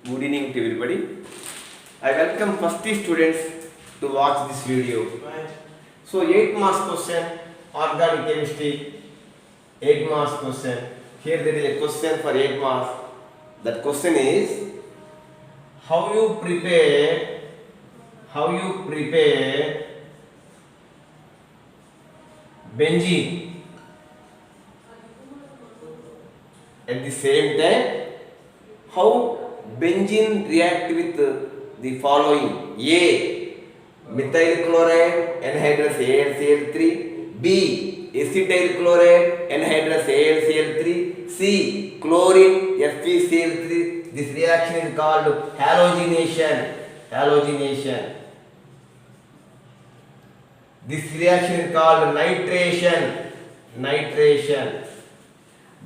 Good evening to everybody. I welcome first students to watch this video. So 8 marks question, organic chemistry, 8 marks question. Here there is a question for 8 marks. That question is how you prepare benzene. At the same time, how benzene react with the following: A. Methyl chloride anhydrous AlCl3, B. Acetyl chloride anhydrous AlCl3, C. Chlorine FeCl3. This reaction is called halogenation. This reaction is called nitration.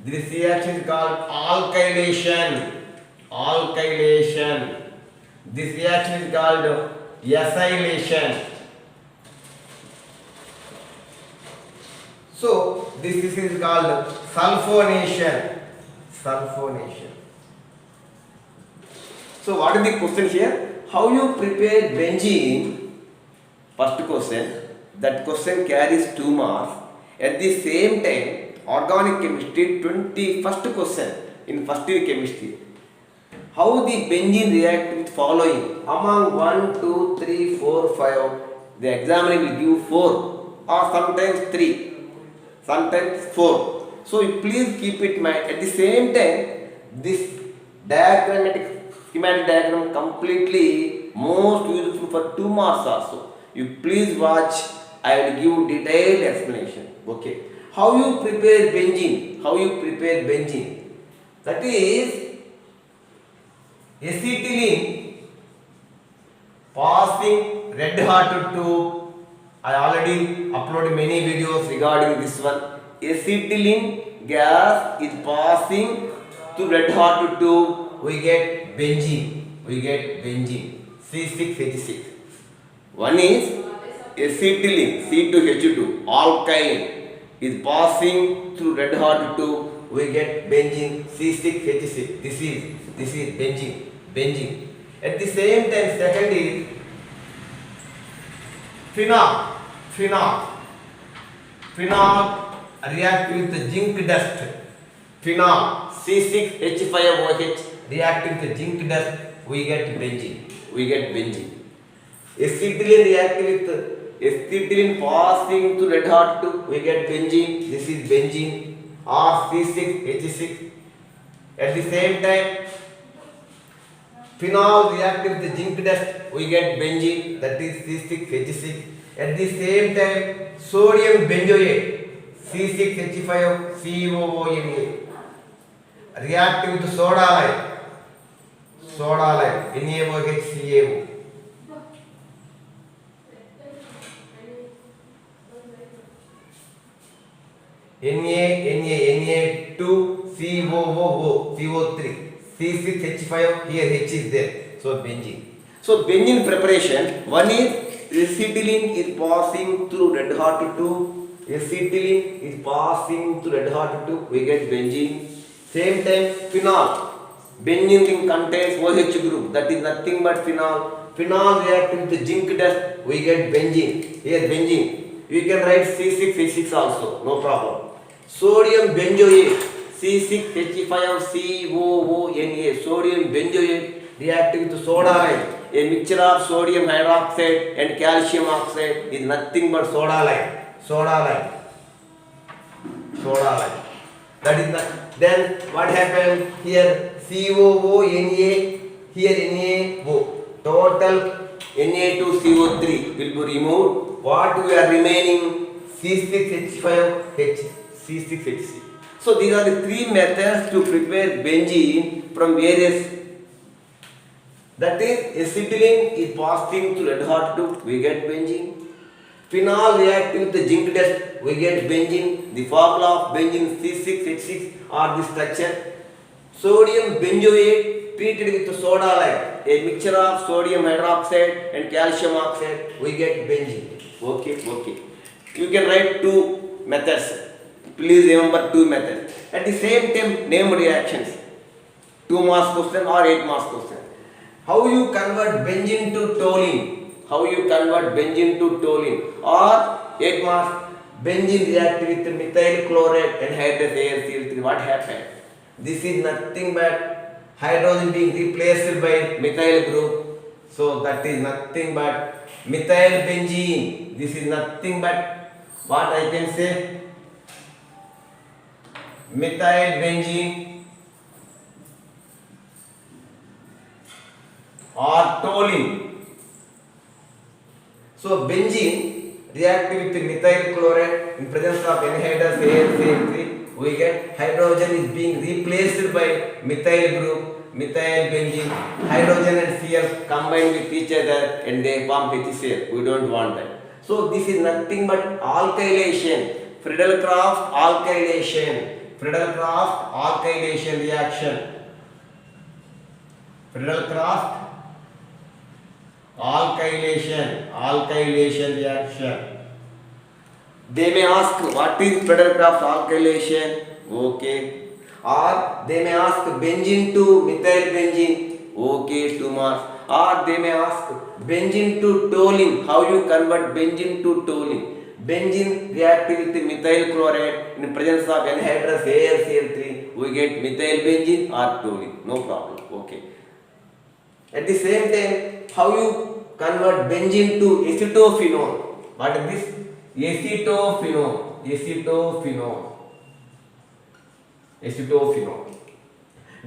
This reaction is called alkylation. This reaction is called acylation. So this is called sulfonation. So what is the question here? How you prepare benzene? First question. That question carries 2 marks. At the same time, organic chemistry 21st question in first year chemistry. How the benzene react with following? Among 1, 2, 3, 4, 5, the examiner will give 4 or sometimes 3, sometimes 4. So you please keep it in mind. At the same time, this schematic diagram completely most useful for 2 marks also. You please watch. I will give detailed explanation. Okay. How you prepare benzene? That is acetylene passing red hot tube. I already uploaded many videos regarding this one. Acetylene gas is passing through red hot tube. We get benzene. C6H6. One is acetylene C2H2 alkyne is passing through red hot tube. We get benzene C6H6. This is benzene. At the same time, second is phenol react with the zinc dust. Phenol C6H5OH react with the zinc dust. We get benzene. Acetylene react with acetylene passing through red hot tube. We get benzene. This is benzene or C6H6. At the same time, phenol react with the zinc dust. We get benzene. That is C6H6. At the same time, sodium benzoate C6H5COONA react with soda lime NaOHCaO. Na2COO CO3 C6H5. Here H is there. So benzene preparation. One is acetylene is passing through red hot tube. We get benzene. Same time phenol. Benzene ring contains OH group. That is nothing but phenol. Phenol react with the zinc dust. We get benzene. Here benzene. You can write C6H6 also. No problem. Sodium benzoate C6H5COONA. Sodium benzoate react with soda lime. A mixture of sodium hydroxide and calcium oxide is nothing but soda lime. That is not. Then what happened here? COONA, here NaO. Total Na2CO3 will be removed. What we are remaining? C6H5. So these are the 3 methods to prepare benzene from various. That is acetylene is passing through red hot tube. We get benzene. Phenol reacting with the zinc dust. We get benzene. The formula of benzene C6H6 or the structure. Sodium benzoate treated with soda lime. A mixture of sodium hydroxide and calcium oxide. We get benzene. Okay. You can write 2 methods. Please remember 2 methods. At the same time, name reactions. 2 marks question or 8 marks question. How you convert benzene to toluene? How you convert benzene to toluene? Or 8 marks, benzene react with methyl chloride and hydrous AlCl3. What happened? This is nothing but hydrogen being replaced by methyl group. So that is nothing but methyl benzene. This is nothing but what I can say, methyl benzene or toluene. So benzene react with methyl chloride in presence of anhydrous AlCl3. We get hydrogen is being replaced by methyl group, methyl benzene. Hydrogen and Cl combine with each other and they form HCl. We don't want that. So this is nothing but alkylation. Friedel-Crafts alkylation. Friedel-Crafts alkylation reaction. Friedel-Crafts alkylation reaction. They may ask what is Friedel-Crafts alkylation? Okay. Or they may ask benzene to methyl benzene. Okay, 2 marks. Or they may ask benzene to toluene. How you convert benzene to toluene? Benzene react with methyl chloride in presence of anhydrous AlCl3. We get methyl benzene or toluene. No problem. Okay. At the same time, how you convert benzene to acetophenone? What is this? Acetophenone.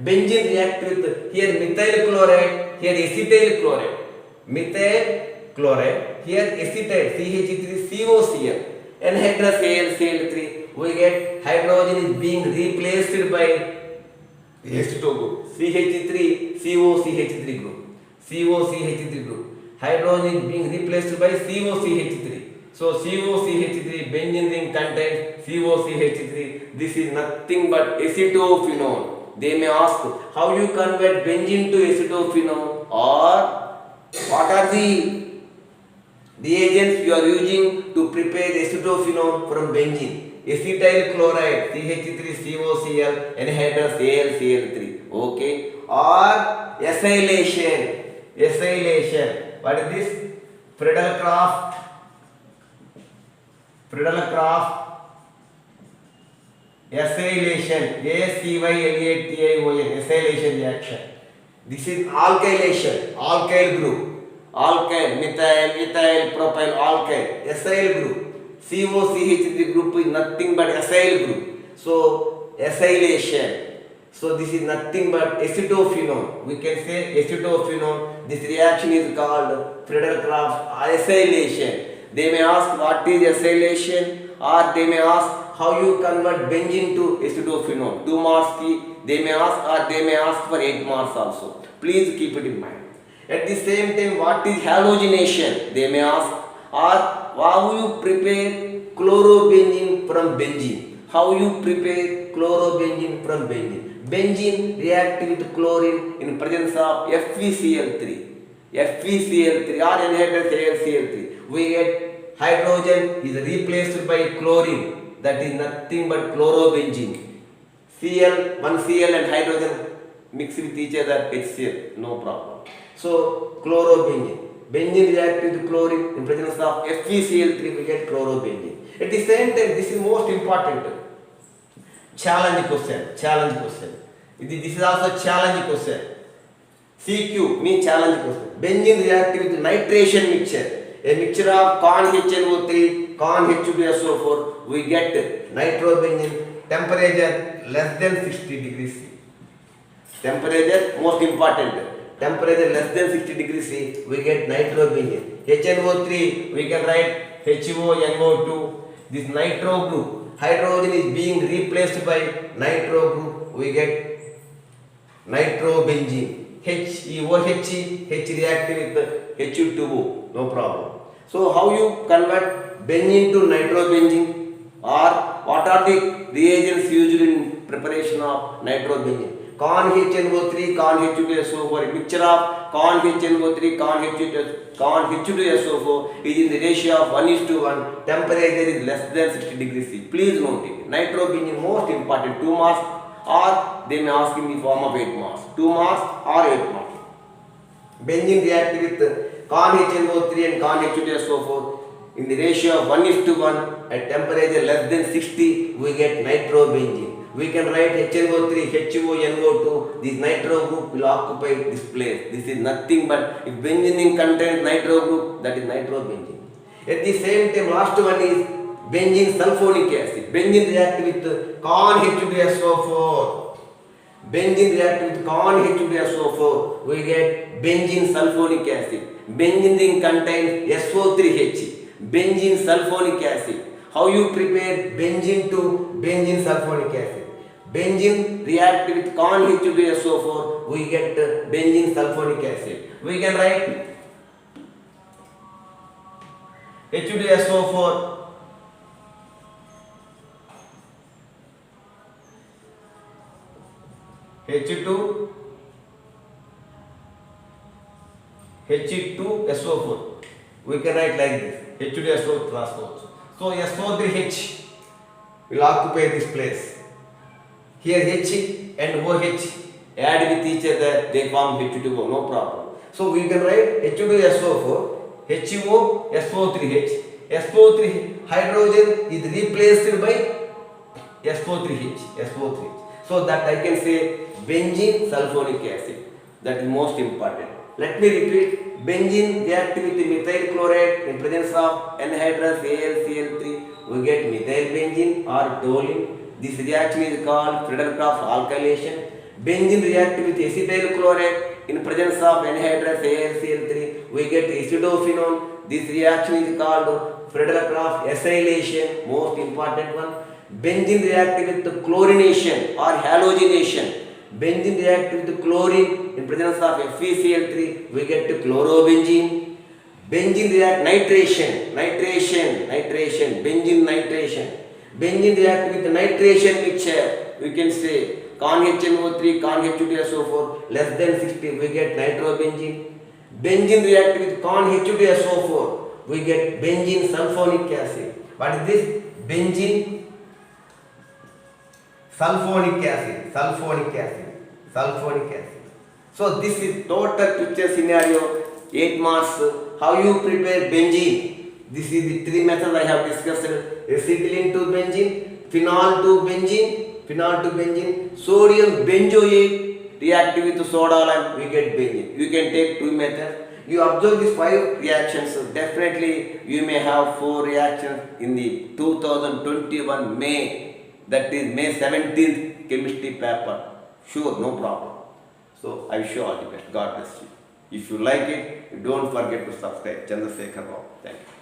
Benzene react with here methyl chloride, here acetyl chloride. Methyl chloride, here acetyl CH3COCl. Anhydrous AlCl3. We get hydrogen is being replaced by aceto group. CH3COCH3 group. COCH3 group. Hydrogen is being replaced by COCH3. So COCH3 benzene ring contains COCH3. This is nothing but acetophenone. They may ask how you convert benzene to acetophenone, or what are the reagents you are using to prepare acetophenone from benzene. Acetyl chloride CH3COCl anhydrous AlCl3. Okay. Or acylation. What is this? Friedel-Crafts acylation. Acylation reaction. This is alkylation. Alkyl group. Alkyl, methyl, propyl, alkyl. Acyl group. COCH3 group is nothing but acyl group. So acylation. So this is nothing but acetophenone. We can say acetophenone. This reaction is called Friedel-Crafts acylation. They may ask what is acylation, or they may ask how you convert benzene to acetophenone. 2 marks they may ask, or they may ask for 8 marks also. Please keep it in mind. At the same time, what is halogenation? They may ask. Or how you prepare chlorobenzene from benzene? How you prepare chlorobenzene from benzene? Benzene react with chlorine in presence of FeCl3 or anhydrous AlCl3. We get hydrogen is replaced by chlorine. That is nothing but chlorobenzene. One Cl and hydrogen mix with each other, HCl. No problem. So chlorobenzene. Benzene react with chlorine in presence of FeCl3. We get chlorobenzene. At the same time, this is most important. Challenge question. This is also challenge question. CQ means challenge question. Benzene react with nitration mixture. A mixture of CONHNO3, CONH2SO4. We get nitrobenzene. Temperature less than 60 degrees C. Temperature most important. Temperature less than 60 degrees C. We get nitrobenzene. HNO3 we can write HONO2. This nitro group. Hydrogen is being replaced by nitro group. We get nitrobenzene. OH react with H2O. No problem. So how you convert benzene to nitrobenzene, or what are the reagents used in preparation of nitrobenzene? CONHNO3, CONH2SO4. Mixture of CONHNO3, CONH2SO4 is in the ratio of 1:1. Temperature is less than 60 degrees C. Please note it. Nitrobenzene most important. 2 marks, or they may ask in the form of 8 marks. 2 marks or 8 marks. Benzene react with con HNO3 and con H2SO4 in the ratio of 1:1 at temperature less than 60, we get nitrobenzene. We can write HNO3, HONO2, this nitro group will occupy this place. This is nothing but, if benzene contains nitro group, that is nitrobenzene. At the same time, last one is benzene sulfonic acid. Benzene react with con H2SO4. Benzene react with con H2SO4, we get benzene sulfonic acid. Benzene contains SO3H. Benzene sulfonic acid. How you prepare benzene to benzene sulfonic acid? Benzene react with con H2SO4, we get benzene sulfonic acid. We can write H2SO4 H2SO4. We can write like this, H2SO transpose. So SO3H will occupy this place. Here H and OH add with each other, they form H2O, no problem. So we can write H2SO4, HOSO3H. SO3 hydrogen is replaced by SO3H. So that I can say benzene sulfonic acid. That is most important. Let me repeat. Benzene react with methyl chloride in presence of anhydrous AlCl3. We get methyl benzene or toluene. This reaction is called Friedel-Crafts alkylation. Benzene react with acetyl chloride in presence of anhydrous AlCl3. We get acidophenone. This reaction is called Friedel-Crafts acylation. Most important one. Benzene react with chlorination or halogenation. Benzene react with chlorine in presence of FeCl3, we get chlorobenzene. Benzene react nitration, benzene nitration. Benzene react with nitration mixture, we can say con HNO3, con H2SO4 less than 60, we get nitrobenzene. Benzene react with con H2SO4, we get benzene sulfonic acid. What is this? Benzene sulfonic acid. So this is total picture scenario, 8 marks. How you prepare benzene? This is the 3 methods I have discussed. Acetylene to benzene, phenol to benzene, sodium benzoate react with soda lime, we get benzene. You can take 2 methods. You observe these 5 reactions, definitely you may have 4 reactions in the 2021 May. That is May 17th chemistry paper. Sure, no problem. So I wish you all the best. God bless you. If you like it, don't forget to subscribe. Chandrasekhar Rao. Thank you.